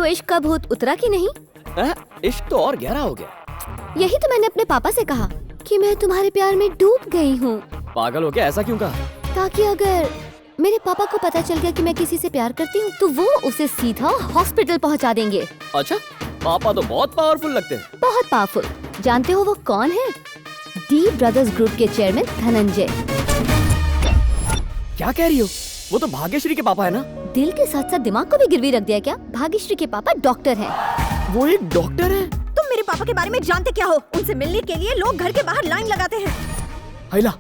को इश्क का भूत उतरा कि नहीं? इश्क तो और गहरा हो गया। यही तो मैंने अपने पापा से कहा कि मैं तुम्हारे प्यार में डूब गई हूँ। पागल हो गया? ऐसा क्यों कहा? ताकि अगर मेरे पापा को पता चल गया कि मैं किसी से प्यार करती हूँ तो वो उसे सीधा हॉस्पिटल पहुँचा देंगे। अच्छा, पापा तो बहुत पावरफुल लगते हैं। बहुत पावरफुल। जानते हो वो कौन है? डी ब्रदर्स ग्रुप के चेयरमैन धनंजय। क्या कह रही हो? वो तो भाग्यश्री के पापा है ना? दिल के साथ साथ दिमाग को भी गिरवी रख दिया क्या? भाग्यश्री के पापा डॉक्टर हैं। वो एक डॉक्टर है? तुम मेरे पापा के बारे में जानते क्या हो? उनसे मिलने के लिए लोग घर के बाहर लाइन लगाते हैं। हैला,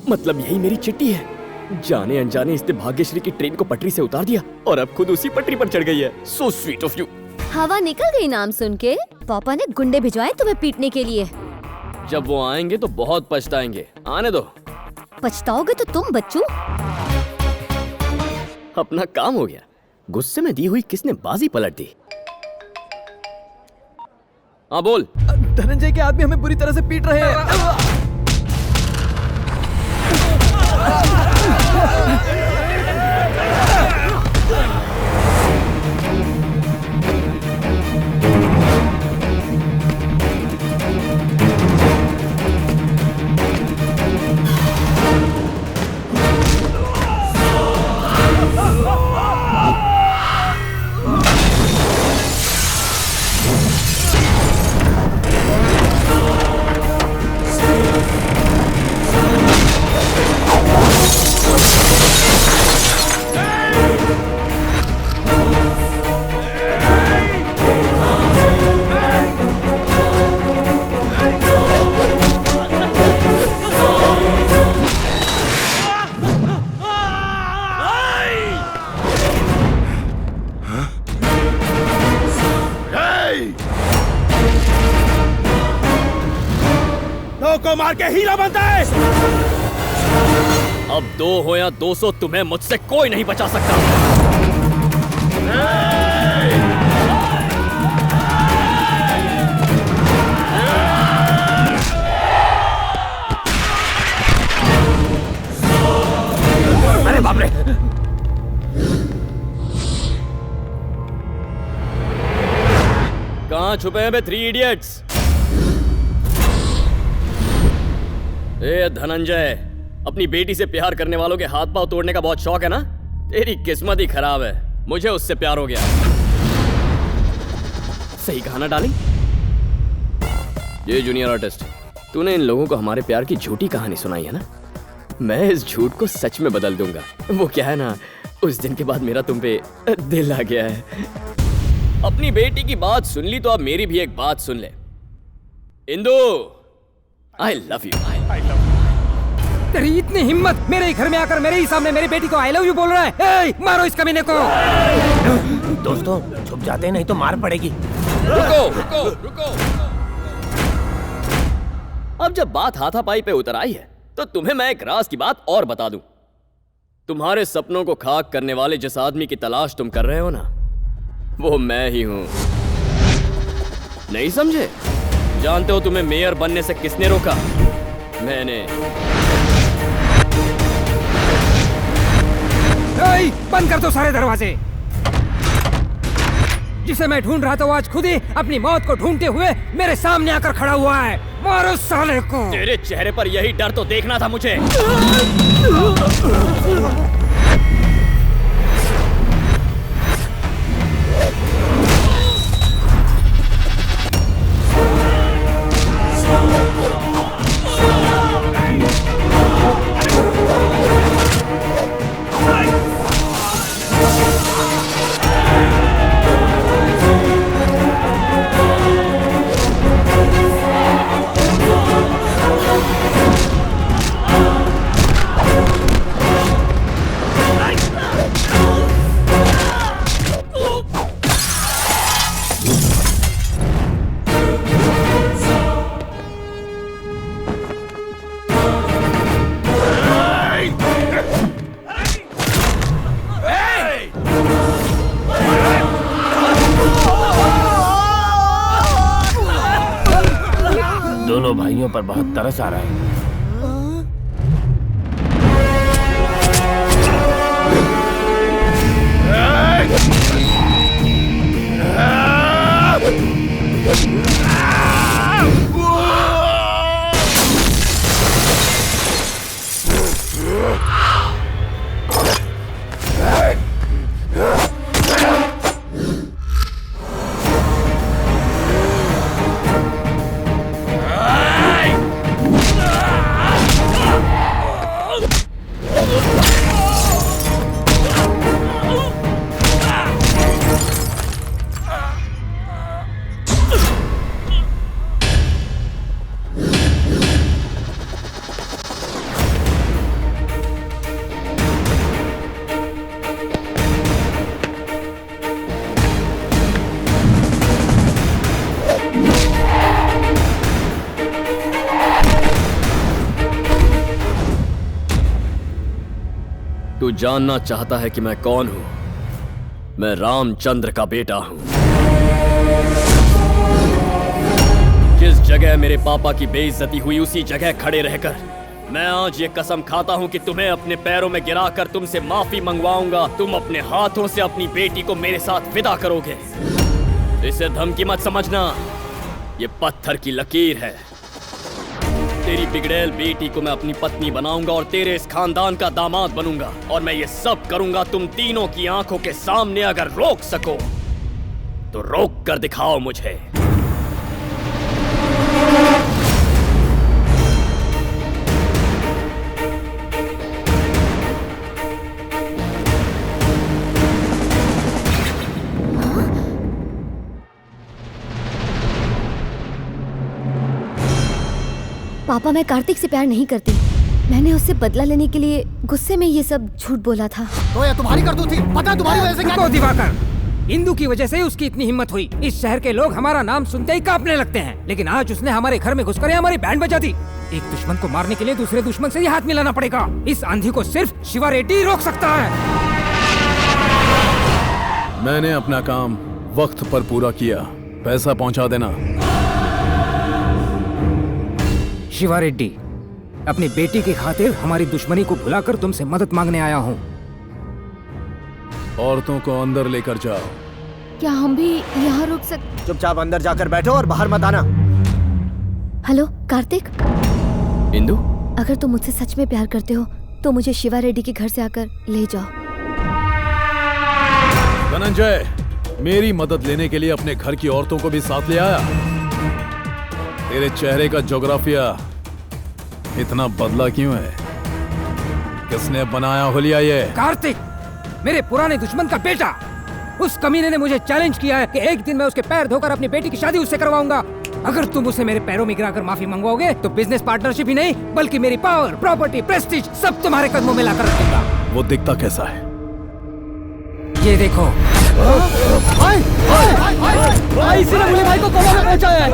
मतलब यही मेरी चिट्ठी है। जाने अनजाने इसने भाग्यश्री की ट्रेन को पटरी से उतार दिया और अब खुद उसी पटरी पर चढ़ गई है। So sweet of you. हवा निकल गई नाम सुन के। पापा ने गुंडे भिजवाए तुम्हें पीटने के लिए। जब वो आएंगे तो बहुत पछताएंगे। आने दो। पछताओगे तो तुम बच्चू। अपना काम हो गया। गुस्से में दी हुई किसने बाजी पलट दी? हाँ बोल। धनंजय के आदमी हमें बुरी तरह से पीट रहे हैं। को मार के हीरा बनता है। अब 2 हो या 200 तुम्हें मुझसे कोई नहीं बचा सकता। अरे बाप रे! कहां छुपे हैं बे 3 इडियट्स? ए धनंजय, अपनी बेटी से प्यार करने वालों के हाथ पांव तोड़ने का बहुत शौक है ना? तेरी किस्मत ही खराब है। मुझे उससे प्यार हो गया। सही कहा ना डार्लिंग? ये जूनियर आर्टिस्ट, तूने इन लोगों को हमारे प्यार की झूठी कहानी सुनाई है ना? मैं इस झूठ को सच में बदल दूंगा। वो क्या है ना, उस दिन के बाद मेरा तुम पे दिल आ गया है। अपनी बेटी की बात सुन ली तो अब मेरी भी एक बात सुन ले। Indu, I love you. तेरी इतनी हिम्मत, मेरे ही घर में आकर मेरे ही सामने मेरी बेटी को I love you बोल रहा है? ए, मारो इस कमीने को। दोस्तों छुप जाते नहीं तो मार पड़ेगी। रुको। अब जब बात हाथापाई पे उतर आई है तो तुम्हें मैं एक राज की बात और बता दूं। तुम्हारे सपनों को खाक करने वाले जिस आदमी की तलाश तुम कर रहे हो ना, वो मैं ही हूं। नहीं समझे? जानते हो तुम्हें मेयर बनने से किसने रोका? मैंने। बंद कर दो सारे दरवाजे। जिसे मैं ढूंढ रहा था वो आज खुद ही अपनी मौत को ढूंढते हुए मेरे सामने आकर खड़ा हुआ है। मारो साले को। तेरे चेहरे पर यही डर तो देखना था मुझे। दोनों भाइयों पर बहुत तरस आ रहा है। तू जानना चाहता है कि मैं कौन हूं? मैं रामचंद्र का बेटा हूं। जिस जगह मेरे पापा की बेइज्जती हुई उसी जगह खड़े रहकर मैं आज ये कसम खाता हूं कि तुम्हें अपने पैरों में गिराकर तुमसे माफी मंगवाऊंगा। तुम अपने हाथों से अपनी बेटी को मेरे साथ विदा करोगे। इसे धमकी मत समझना, ये पत्थर की लकीर है। तेरी बिगड़ैल बेटी को मैं अपनी पत्नी बनाऊंगा और तेरे इस खानदान का दामाद बनूंगा। और मैं ये सब करूंगा तुम तीनों की आंखों के सामने। अगर रोक सको तो रोक कर दिखाओ मुझे। पापा, मैं कार्तिक से प्यार नहीं करती। मैंने उससे बदला लेने के लिए गुस्से में ये सब झूठ बोला था। तो ये तुम्हारी करतूत थी। पता है तुम्हारी वजह से क्या? रुको दिवाकर, इंदु की वजह से उसकी इतनी हिम्मत हुई। इस शहर के लोग हमारा नाम सुनते ही कांपने लगते हैं, लेकिन आज उसने हमारे घर में घुसकर हमारी बैंड बजा दी। एक दुश्मन को मारने के लिए दूसरे दुश्मन से ही हाथ मिलाना पड़ेगा। इस आंधी को सिर्फ शिवा रेड्डी रोक सकता है। मैंने अपना काम वक्त पर पूरा किया। पैसा पहुंचा देना। शिवा रेड्डी, अपनी बेटी की खातिर हमारी दुश्मनी को भुलाकर तुमसे मदद मांगने आया हूँ। औरतों को अंदर लेकर जाओ। क्या हम भी यहाँ रुक सकते? चुपचाप अंदर जाकर बैठो और बाहर मत आना। हेलो कार्तिक, इंदु, अगर तुम मुझसे सच में प्यार करते हो तो मुझे शिवा रेड्डी के घर से आकर ले जाओ। धनंजय, मेरी मदद लेने के लिए अपने घर की औरतों को भी साथ ले आया। तेरे चेहरे का ज्योग्राफिया इतना बदला क्यों है? किसने बनाया हुलिया ये? कार्तिक, मेरे पुराने दुश्मन का बेटा। उस कमीने ने मुझे चैलेंज किया है कि एक दिन मैं उसके पैर धोकर अपनी बेटी की शादी उससे करवाऊंगा। अगर तुम उसे मेरे पैरों में गिराकर माफी मंगवाओगे तो बिजनेस पार्टनरशिप ही नहीं बल्कि मेरी पावर, प्रॉपर्टी, प्रेस्टीज सब तुम्हारे कदमों में लाकर रख दूंगा। वो दिखता कैसा है? ये देखो। इसी ने मुझे भाई को कोमा में पहुंचाया है।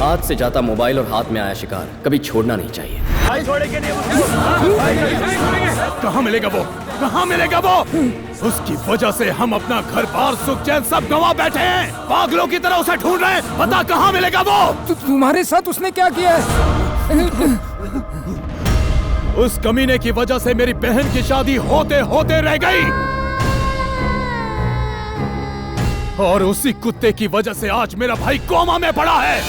हाथ से जाता मोबाइल और हाथ में आया शिकार कभी छोड़ना नहीं चाहिए। कहाँ मिलेगा वो? कहाँ मिलेगा वो? उसकी वजह से हम अपना घर बार सुख चैन सब गंवा बैठे हैं। पागलों की तरह उसे ढूंढ रहे हैं। पता कहाँ मिलेगा वो? तुम्हारे साथ उसने क्या किया है? उस कमीने की वजह से मेरी बहन की शादी होते होते रह गई और उसी कुत्ते की वजह से आज मेरा भाई कोमा में पड़ा है।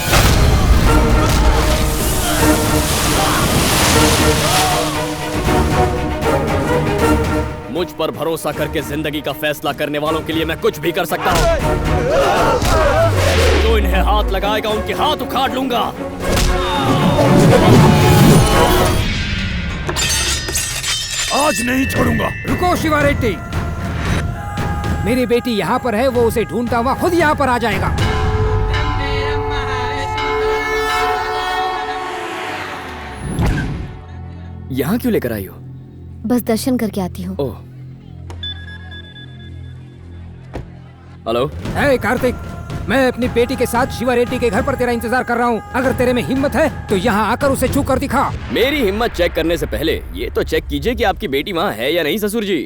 मुझ पर भरोसा करके जिंदगी का फैसला करने वालों के लिए मैं कुछ भी कर सकता हूँ। जो इन्हें हाथ लगाएगा उनके हाथ उखाड़ लूंगा। आज नहीं छोड़ूंगा। रुको शिवा रेड्डी, मेरी बेटी यहाँ पर है। वो उसे ढूंढता हुआ खुद यहाँ पर आ जाएगा। यहाँ क्यों लेकर आई हो? बस दर्शन करके आती हूँ। ओह, हेलो। हे कार्तिक, मैं अपनी बेटी के साथ शिवा रेड्डी के घर पर तेरा इंतजार कर रहा हूँ। अगर तेरे में हिम्मत है तो यहाँ आकर उसे छू कर दिखा। मेरी हिम्मत चेक करने से पहले ये तो चेक कीजिए कि आपकी बेटी वहाँ है या नहीं ससुर जी।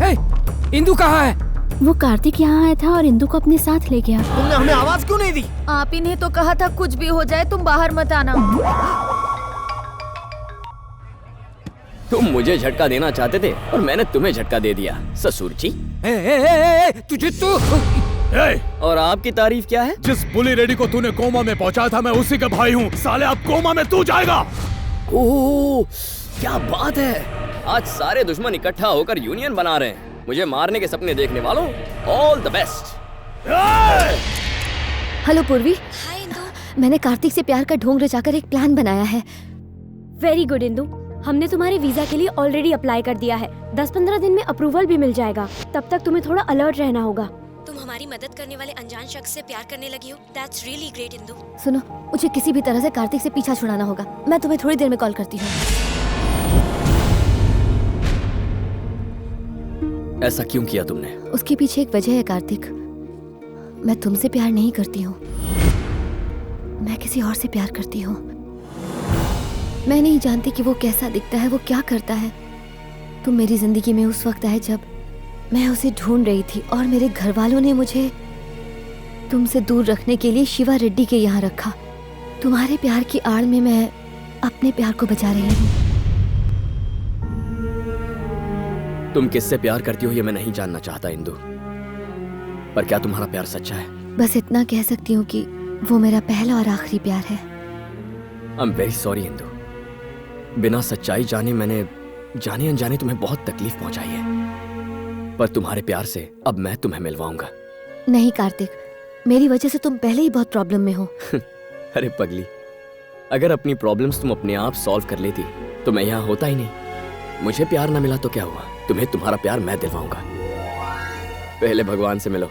हे, इंदु कहाँ है? वो कार्तिक यहाँ आया था और इंदु को अपने साथ ले गया। तुमने हमें आवाज क्यों नहीं दी? आप इन्हें तो कहा था कुछ भी हो जाए तुम बाहर मत आना। तुम मुझे झटका देना चाहते थे और मैंने तुम्हें झटका दे दिया ससुर जी। तुझे तो और आपकी तारीफ क्या है? जिस बुली रेडी को तूने कोमा में पहुंचाया था मैं उसी का भाई हूँ। साले अब कोमा में तू जाएगा। ओह, क्या बात है। आज सारे दुश्मन इकट्ठा होकर यूनियन बना रहे हैं। मुझे मारने के सपने देखने वालों, ऑल द बेस्ट। हेलो पूर्वी। हाय इंदु। मैंने कार्तिक से प्यार का ढोंग रचाकर एक प्लान बनाया है। वेरी गुड इंदु, हमने तुम्हारे वीजा के लिए ऑलरेडी अप्लाई कर दिया है। 10-15 दिन में अप्रूवल भी मिल जाएगा। तब तक तुम्हें थोड़ा अलर्ट रहना होगा। तुम हमारी मदद करने वाले अनजान शख्स से प्यार करने लगी हो। That's really great Indu. सुनो, मुझे किसी भी तरह से कार्तिक से पीछा छुड़ाना होगा। मैं तुम्हें थोड़ी देर में कॉल करती हूँ। ऐसा क्यों किया तुमने? उसके पीछे एक वजह है कार्तिक। मैं तुमसे प्यार नहीं करती हूँ, मैं किसी और से प्यार करती हूँ। मैं नहीं जानती कि वो कैसा दिखता है, वो क्या करता है। तुम मेरी जिंदगी में उस वक्त आए जब मैं उसे ढूंढ रही थी और मेरे घर वालों ने मुझे तुमसे दूर रखने के लिए शिवा रेड्डी के यहाँ रखा। तुम्हारे प्यार की आड़ में मैं अपने प्यार को बचा रही हूँ। तुम किससे प्यार करती हो ये मैं नहीं जानना चाहता इंदु, पर क्या तुम्हारा प्यार सच्चा है? बस इतना कह सकती हूँ कि वो मेरा पहला और आखिरी प्यार है। I am very sorry Indu, बिना सच्चाई जाने मैंने जाने अनजाने तुम्हें बहुत तकलीफ पहुंचाई है, पर तुम्हारे प्यार से अब मैं तुम्हें मिलवाऊंगा। नहीं कार्तिक, मेरी वजह से तुम पहले ही बहुत प्रॉब्लम में हो। अरे पगली, अगर अपनी प्रॉब्लम्स तुम अपने आप सॉल्व कर लेती तो मैं यहाँ होता ही नहीं। मुझे प्यार ना मिला तो क्या हुआ, तुम्हें तुम्हारा प्यार मैं दिलवाऊंगा। पहले भगवान से मिलो।